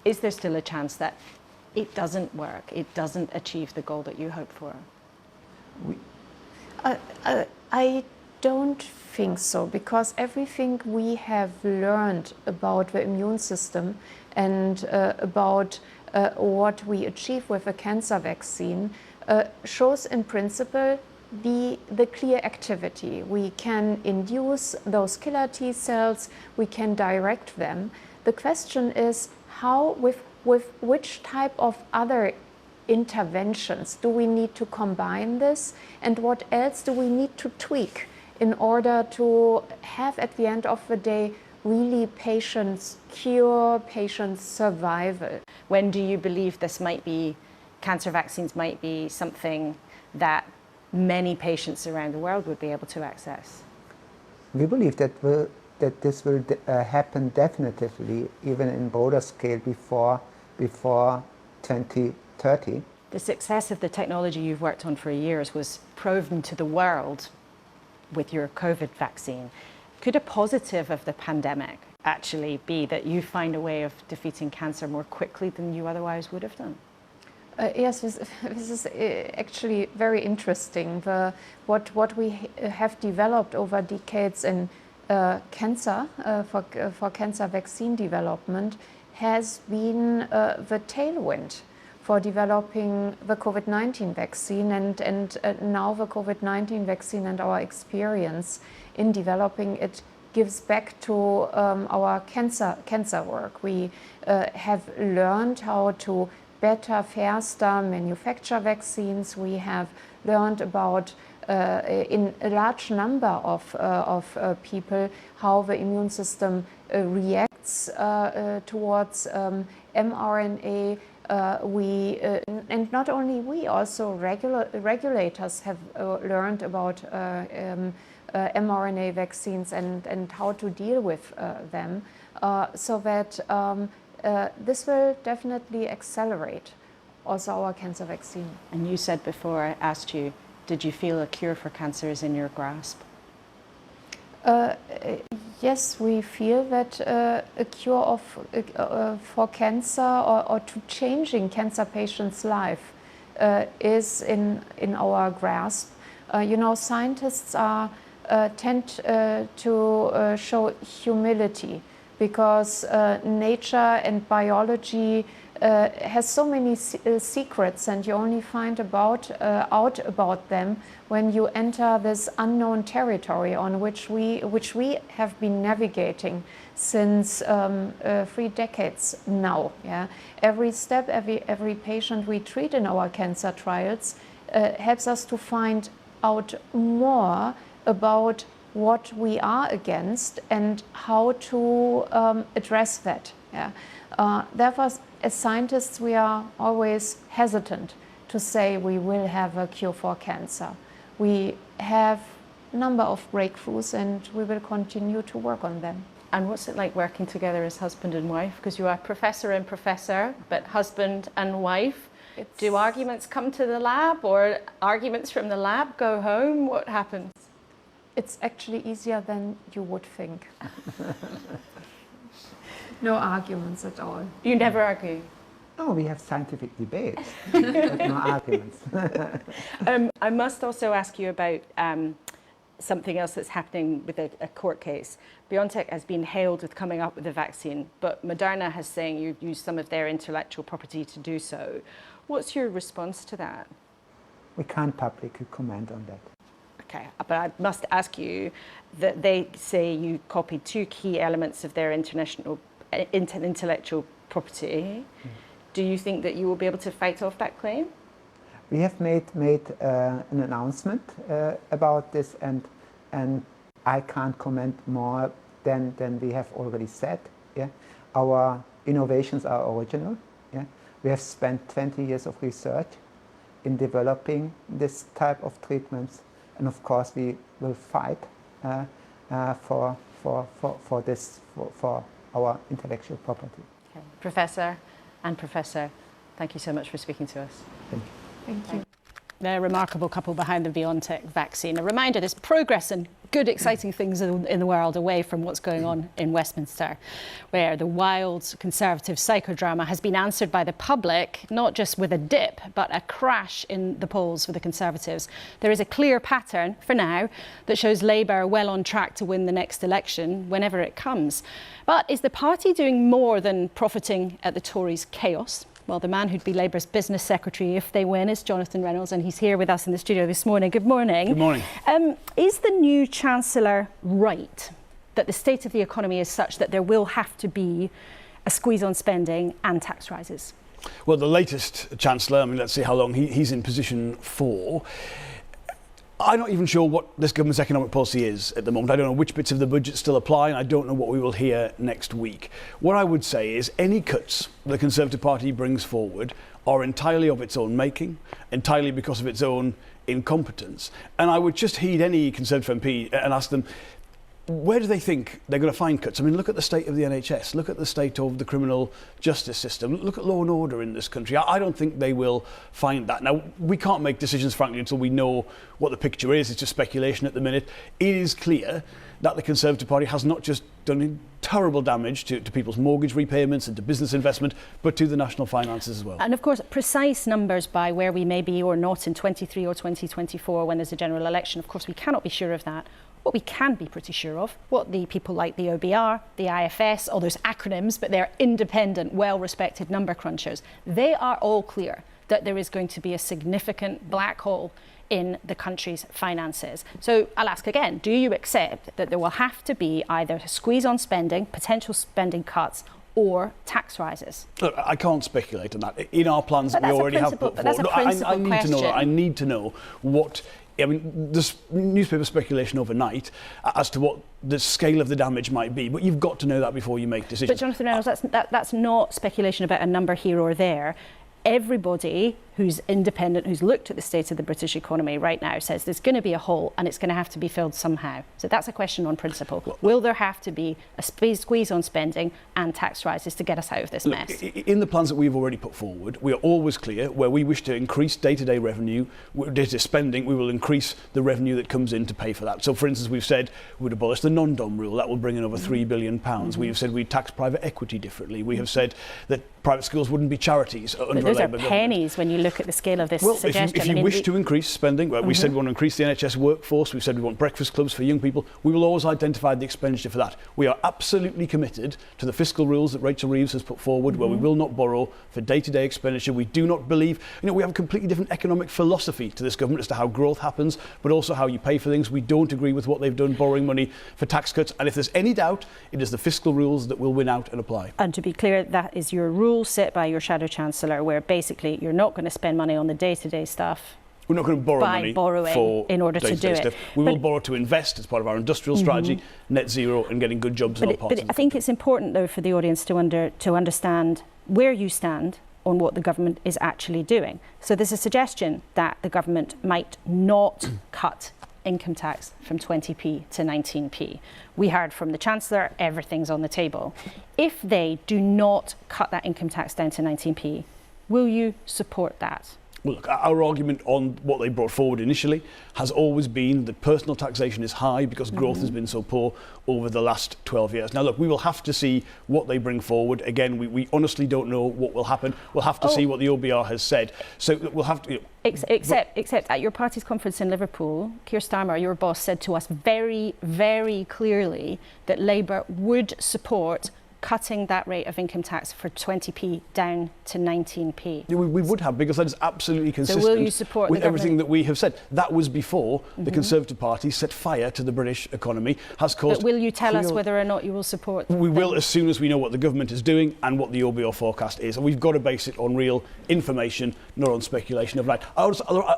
Is there still a chance that it doesn't work, it doesn't achieve the goal that you hope for? I don't think so, because everything we have learned about the immune system and about what we achieve with a cancer vaccine shows in principle the clear activity. We can induce those killer T cells, we can direct them. The question is how, with which type of other interventions do we need to combine this, and what else do we need to tweak in order to have, at the end of the day, really patients' cure, patients' survival. When do you believe this might be, cancer vaccines might be something that many patients around the world would be able to access? We believe that this will happen definitively, even in broader scale, before 2030. The success of the technology you've worked on for years was proven to the world with your COVID vaccine. Could a positive of the pandemic actually be that you find a way of defeating cancer more quickly than you otherwise would have done? Yes, this is actually very interesting. What we have developed over decades in cancer, for cancer vaccine development, has been the tailwind for developing the COVID-19 vaccine, and now the COVID-19 vaccine and our experience in developing it gives back to our cancer work. We have learned how to better, faster manufacture vaccines. We have learned about, in a large number of people, how the immune system reacts towards mRNA. And not only we, also regulators have learned about mRNA vaccines and how to deal with them, so that this will definitely accelerate also our cancer vaccine. And you said before, I asked you, did you feel a cure for cancer is in your grasp? Yes, we feel that a cure for cancer or to changing cancer patients' life is in our grasp. You know, scientists tend to show humility, because nature and biology has so many secrets, and you only find out about them when you enter this unknown territory on which we have been navigating since 3 decades now. Yeah, every step, every patient we treat in our cancer trials helps us to find out more about what we are against and how to address that. Yeah. Therefore, as scientists, we are always hesitant to say we will have a cure for cancer. We have a number of breakthroughs and we will continue to work on them. And what's it like working together as husband and wife? Because you are professor and professor, but husband and wife. Do arguments come to the lab, or arguments from the lab go home? What happens? It's actually easier than you would think. No arguments at all. You never argue? No, we have scientific debates, but no arguments. I must also ask you about something else that's happening with a court case. BioNTech has been hailed with coming up with a vaccine, but Moderna has saying you've used some of their intellectual property to do so. What's your response to that? We can't publicly comment on that. Okay, but I must ask you that they say you copied two key elements of their intellectual property. Do you think that you will be able to fight off that claim? We have made an announcement about this, and I can't comment more than we have already said. Yeah? Our innovations are original. Yeah? We have spent 20 years of research in developing this type of treatments, and of course we will fight for our intellectual property. Okay. Professor, thank you so much for speaking to us. Thank you. Thank you. The remarkable couple behind the BioNTech vaccine. A reminder, there's progress and good, exciting things in the world away from what's going on in Westminster, where the wild Conservative psychodrama has been answered by the public, not just with a dip, but a crash in the polls for the Conservatives. There is a clear pattern, for now, that shows Labour well on track to win the next election, whenever it comes. But is the party doing more than profiting at the Tories' chaos? Well, the man who'd be Labour's business secretary if they win is Jonathan Reynolds, and he's here with us in the studio this morning. Good morning. Good morning. Is the new Chancellor right that the state of the economy is such that there will have to be a squeeze on spending and tax rises? Well, the latest Chancellor, I mean, let's see how long he's in position for. I'm not even sure what this government's economic policy is at the moment. I don't know which bits of the budget still apply, and I don't know what we will hear next week. What I would say is any cuts the Conservative Party brings forward are entirely of its own making, entirely because of its own incompetence. And I would just heed any Conservative MP and ask them, where do they think they're going to find cuts? I mean, look at the state of the NHS, look at the state of the criminal justice system, look at law and order in this country. I don't think they will find that. Now, we can't make decisions, frankly, until we know what the picture is. It's just speculation at the minute. It is clear that the Conservative Party has not just done terrible damage to people's mortgage repayments and to business investment, but to the national finances as well. And of course, precise numbers by where we may be or not in 23 or 2024 when there's a general election, of course, we cannot be sure of that. What we can be pretty sure of, what the people like the OBR, the IFS, all those acronyms, but they're independent, well-respected number crunchers, they are all clear that there is going to be a significant black hole in the country's finances. So I'll ask again, do you accept that there will have to be either a squeeze on spending, potential spending cuts, or tax rises? Look, I can't speculate on that. In our plans, we already have put forward. Look, I need to know that. I need to know what. I mean, there's newspaper speculation overnight as to what the scale of the damage might be, but you've got to know that before you make decisions. But Jonathan Reynolds, that's not speculation about a number here or there. Everybody who's independent, who's looked at the state of the British economy right now, says there's going to be a hole and it's going to have to be filled somehow. So that's a question on principle. Will there have to be a squeeze on spending and tax rises to get us out of this mess? In the plans that we've already put forward, we are always clear where we wish to increase day-to-day revenue, day-to-day spending, we will increase the revenue that comes in to pay for that. So, for instance, we've said we'd abolish the non-dom rule. That will bring in over £3 billion. We have said we'd tax private equity differently. We have said that private schools wouldn't be charities under those are pennies when you look at the scale of this suggestion. If you wish to increase spending, we said we want to increase the NHS workforce, we said we want breakfast clubs for young people, we will always identify the expenditure for that. We are absolutely committed to the fiscal rules that Rachel Reeves has put forward, where we will not borrow for day-to-day expenditure. We do not believe, we have a completely different economic philosophy to this government as to how growth happens, but also how you pay for things. We don't agree with what they've done, borrowing money for tax cuts. And if there's any doubt, it is the fiscal rules that will win out and apply. And to be clear, that is your rule set by your Shadow Chancellor, where basically you're not going to spend money on the day-to-day stuff. We're not going to borrow money borrowing in order to do it. Stuff. We will borrow to invest as part of our industrial strategy, net zero, and getting good jobs in all parts of the I think it's important, though, for the audience to understand where you stand on what the government is actually doing. So there's a suggestion that the government might not cut income tax from 20p to 19p. We heard from the Chancellor, everything's on the table. If they do not cut that income tax down to 19p, will you support that? Well, look, our argument on what they brought forward initially has always been that personal taxation is high because growth has been so poor over the last 12 years. Now, look, we will have to see what they bring forward. Again, we honestly don't know what will happen. We'll have to see what the OBR has said. So we'll have to... You know, Except at your party's conference in Liverpool, Keir Starmer, your boss, said to us very, very clearly that Labour would support cutting that rate of income tax for 20p down to 19p. We would have, because that is absolutely consistent so will you support with everything that we have said. That was before the Conservative Party set fire to the British economy, has caused... But will you tell us whether or not you will support We will as soon as we know what the government is doing and what the OBR forecast is. And we've got to base it on real information, not on speculation overnight. I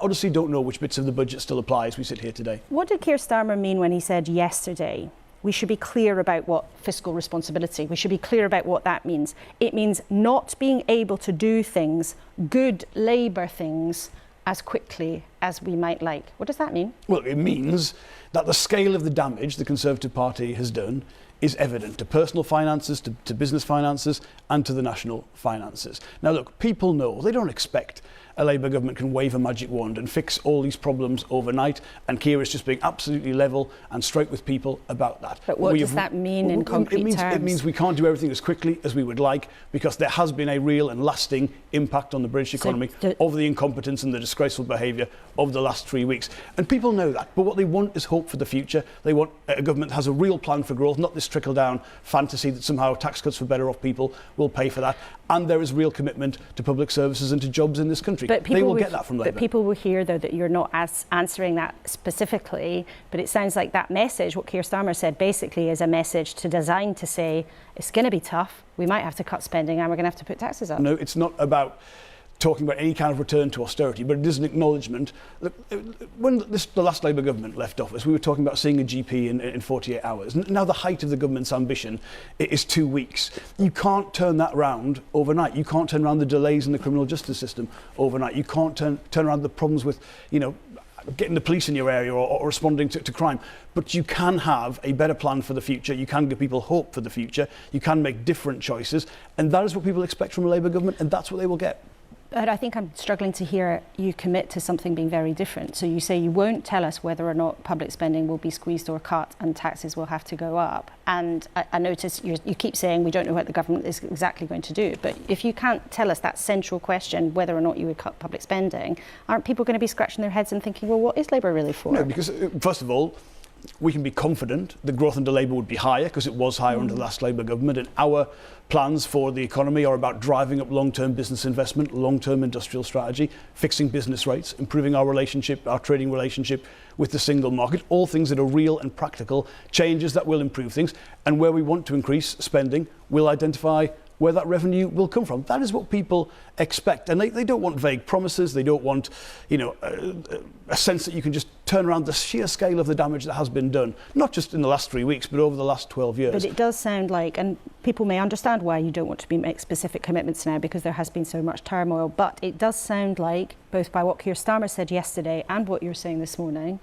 honestly don't know which bits of the budget still apply as we sit here today. What did Keir Starmer mean when he said yesterday, we should be clear about what fiscal responsibility, we should be clear about what that means? It means not being able to do things, good Labour things, as quickly as we might like. What does that mean? Well, it means that the scale of the damage the Conservative Party has done is evident to personal finances, to business finances, and to the national finances. Now, look, people know, they don't expect a Labour government can wave a magic wand and fix all these problems overnight, and Keir is just being absolutely level and straight with people about that. But what does that mean in concrete terms? It means we can't do everything as quickly as we would like, because there has been a real and lasting impact on the British economy of the incompetence and the disgraceful behaviour of the last 3 weeks. And people know that, but what they want is hope for the future. They want a government that has a real plan for growth, not this trickle-down fantasy that somehow tax cuts for better off people will pay for that. And there is real commitment to public services and to jobs in this country. They will get that from Labour. But people will hear, though, that you're not answering that specifically, but it sounds like that message, what Keir Starmer said, basically is a message designed to say, it's going to be tough, we might have to cut spending and we're going to have to put taxes up. No, it's not about talking about any kind of return to austerity, but it is an acknowledgement. Look, when the last Labour government left office, we were talking about seeing a GP in 48 hours. Now the height of the government's ambition is 2 weeks. You can't turn that round overnight. You can't turn around the delays in the criminal justice system overnight. You can't turn around the problems with, you know, getting the police in your area or responding to crime. But you can have a better plan for the future. You can give people hope for the future. You can make different choices. And that is what people expect from a Labour government, and that's what they will get. But I think I'm struggling to hear you commit to something being very different. So you say you won't tell us whether or not public spending will be squeezed or cut and taxes will have to go up. And I notice you keep saying we don't know what the government is exactly going to do. But if you can't tell us that central question, whether or not you would cut public spending, aren't people going to be scratching their heads and thinking, well, what is Labour really for? No, because first of all, we can be confident the growth under Labour would be higher because it was higher under the last Labour government, and our plans for the economy are about driving up long-term business investment, long-term industrial strategy, fixing business rates, improving our relationship, our trading relationship with the single market, all things that are real and practical changes that will improve things. And where we want to increase spending, we'll identify where that revenue will come from. That is what people expect. And they don't want vague promises. They don't want, you know, a sense that you can just turn around the sheer scale of the damage that has been done, not just in the last 3 weeks, but over the last 12 years. But it does sound like, and people may understand why you don't want to make specific commitments now because there has been so much turmoil, but it does sound like, both by what Keir Starmer said yesterday and what you're saying this morning,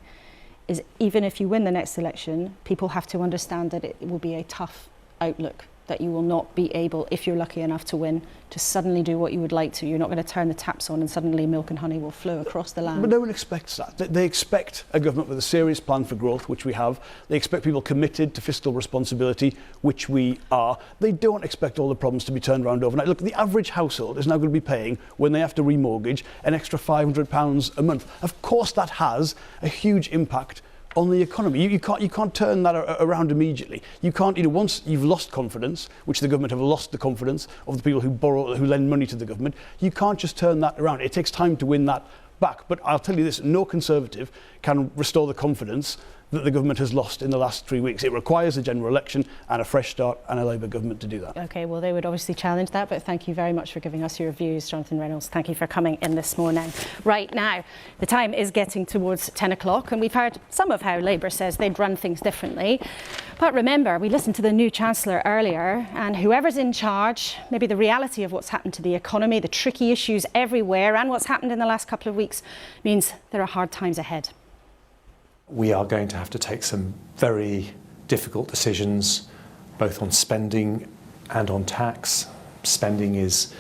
is even if you win the next election, people have to understand that it will be a tough outlook, that you will not be able, if you're lucky enough to win, to suddenly do what you would like to. You're not going to turn the taps on and suddenly milk and honey will flow across the land. But no one expects that. They expect a government with a serious plan for growth, which we have. They expect people committed to fiscal responsibility, which we are. They don't expect all the problems to be turned around overnight. Look, the average household is now going to be paying, when they have to remortgage, an extra £500 a month. Of course that has a huge impact on the economy. You can't turn that around immediately. You can't, you know, once you've lost confidence, which the government have lost the confidence of the people who lend money to the government, you can't just turn that around. It takes time to win that back. But I'll tell you this, no Conservative can restore the confidence that the government has lost in the last 3 weeks. It requires a general election and a fresh start and a Labour government to do that. OK, well, they would obviously challenge that, but thank you very much for giving us your views, Jonathan Reynolds. Thank you for coming in this morning. Right now, the time is getting towards 10 o'clock, and we've heard some of how Labour says they'd run things differently. But remember, we listened to the new Chancellor earlier, and whoever's in charge, maybe the reality of what's happened to the economy, the tricky issues everywhere, and what's happened in the last couple of weeks means there are hard times ahead. We are going to have to take some very difficult decisions, both on spending and on tax. Spending is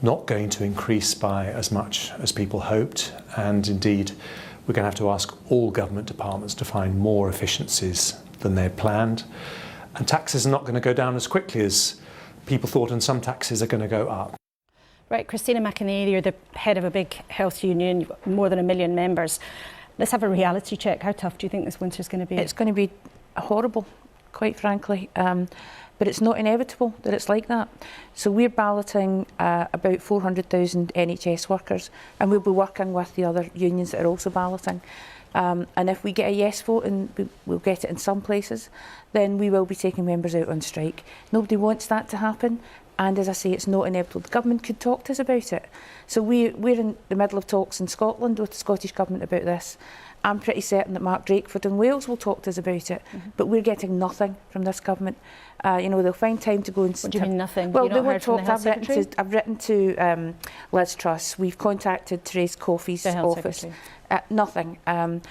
not going to increase by as much as people hoped, and indeed we're going to have to ask all government departments to find more efficiencies than they had planned. And taxes are not going to go down as quickly as people thought, and some taxes are going to go up. Right, Christina McAnally, you're the head of a big health union, you've got more than 1 million members. Let's have a reality check. How tough do you think this winter's going to be? It's going to be horrible, quite frankly. But it's not inevitable that it's like that. So we're balloting about 400,000 NHS workers, and we'll be working with the other unions that are also balloting. And if we get a yes vote, and we'll get it in some places, then we will be taking members out on strike. Nobody wants that to happen. And as I say, it's not inevitable. The government could talk to us about it. So we're in the middle of talks in Scotland with the Scottish Government about this. I'm pretty certain that Mark Drakeford in Wales will talk to us about it. But we're getting nothing from this government. They'll find time to go and... What do you mean nothing? Well, they won't talk. I've written to Liz Truss. We've contacted Therese Coffey's office. Nothing. And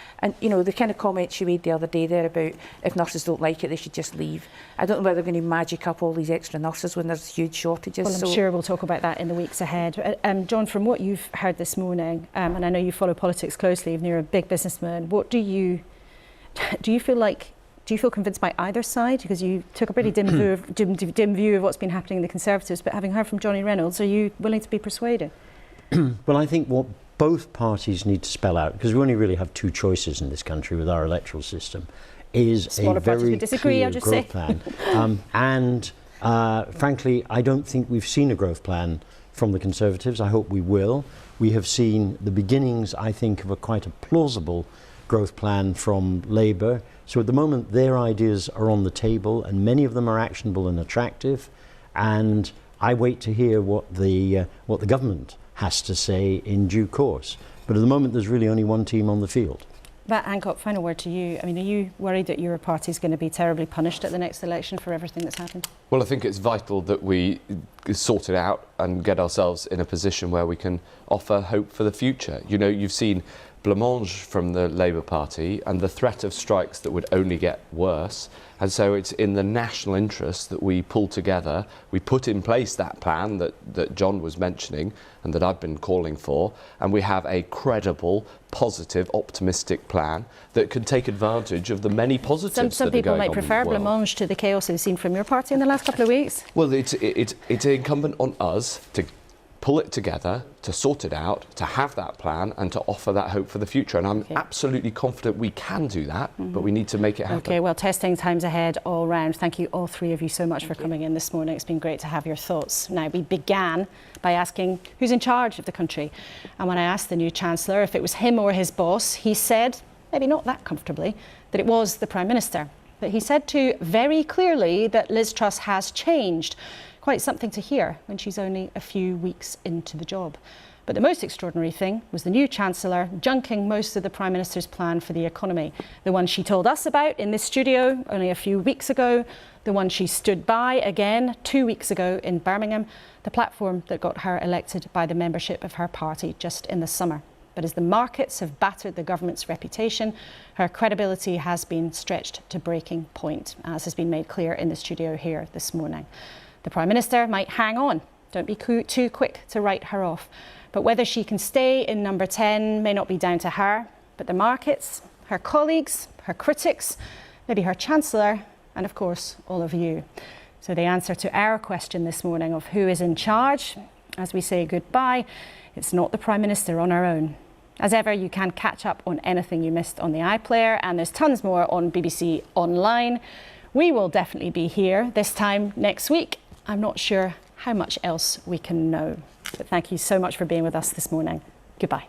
the kind of comment she made the other day there about if nurses don't like it, they should just leave. I don't know whether they're going to magic up all these extra nurses when there's huge shortages. Well, I'm sure we'll talk about that in the weeks ahead. John, from what you've heard this morning, and I know you follow politics closely, and you're a big businessman, what do you feel convinced by either side? Because you took a pretty dim view of what's been happening in the Conservatives, but having heard from Johnny Reynolds, are you willing to be persuaded? Well, I think what both parties need to spell out, because we only really have two choices in this country with our electoral system, is a very clear growth plan. Frankly, I don't think we've seen a growth plan from the Conservatives. I hope we will. We have seen the beginnings, I think, of quite a plausible growth plan from Labour. So at the moment, their ideas are on the table, and many of them are actionable and attractive. And I wait to hear what the government has to say in due course. But at the moment, there's really only one team on the field. Matt Hancock, final word to you. I mean, are you worried that your party's going to be terribly punished at the next election for everything that's happened? Well, I think it's vital that we sort it out and get ourselves in a position where we can offer hope for the future. You know, you've seen blancmange from the Labour Party and the threat of strikes that would only get worse. And so it's in the national interest that we pull together, we put in place that plan that John was mentioning and that I've been calling for, and we have a credible, positive, optimistic plan that can take advantage of the many positives Some people might prefer blancmange to the chaos they've seen from your party in the last couple of weeks. Well, it's incumbent on us to pull it together, to sort it out, to have that plan and to offer that hope for the future. And I'm absolutely confident we can do that, but we need to make it happen. OK, well, testing times ahead all round. Thank you, all three of you, so much for coming in this morning. It's been great to have your thoughts. Now, we began by asking who's in charge of the country. And when I asked the new Chancellor if it was him or his boss, he said, maybe not that comfortably, that it was the Prime Minister. But he said too very clearly that Liz Truss has changed. Quite something to hear when she's only a few weeks into the job. But the most extraordinary thing was the new Chancellor junking most of the Prime Minister's plan for the economy. The one she told us about in this studio only a few weeks ago, the one she stood by again 2 weeks ago in Birmingham, the platform that got her elected by the membership of her party just in the summer. But as the markets have battered the government's reputation, her credibility has been stretched to breaking point, as has been made clear in the studio here this morning. The Prime Minister might hang on. Don't be too quick to write her off. But whether she can stay in number 10 may not be down to her, but the markets, her colleagues, her critics, maybe her Chancellor, and of course, all of you. So the answer to our question this morning of who is in charge, as we say goodbye, it's not the Prime Minister on our own. As ever, you can catch up on anything you missed on the iPlayer, and there's tons more on BBC Online. We will definitely be here this time next week. I'm not sure how much else we can know. But thank you so much for being with us this morning. Goodbye.